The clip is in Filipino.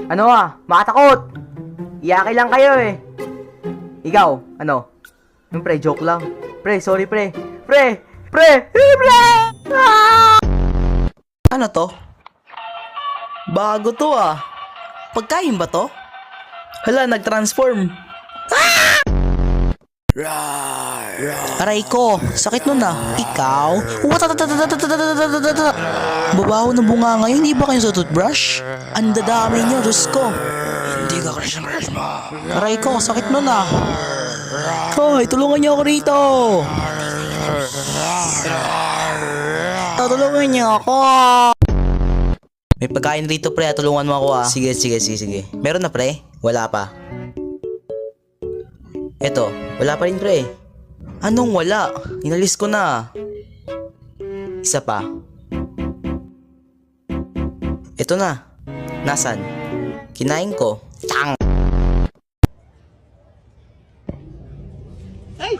Ano makatakot. Iyaki lang kayo eh. Ikaw, ano? Yung pre, joke lang. Pre, sorry pre. Pre! Pre! Pre! Ah! Ano to? Bago to Pagkain ba to? Hala, nag-transform. Aray ko, sakit nun Ikaw? Babaho ng bunga ngayon, hindi ba kayo sa toothbrush? Ang dadami nyo, Diyos ko. Hindi ka crush mo. Aray ko, sakit nun Hoy, tulungan niyo ako rito. Tulungan niyo ako. May pagkain rito pre, tulungan mo ako Sige. Meron na pre? Wala pa. Eto, wala pa rin pre. Anong wala? Inalis ko na. Isa pa. Eto na. Nasaan? Kinain ko. Tang! Ay!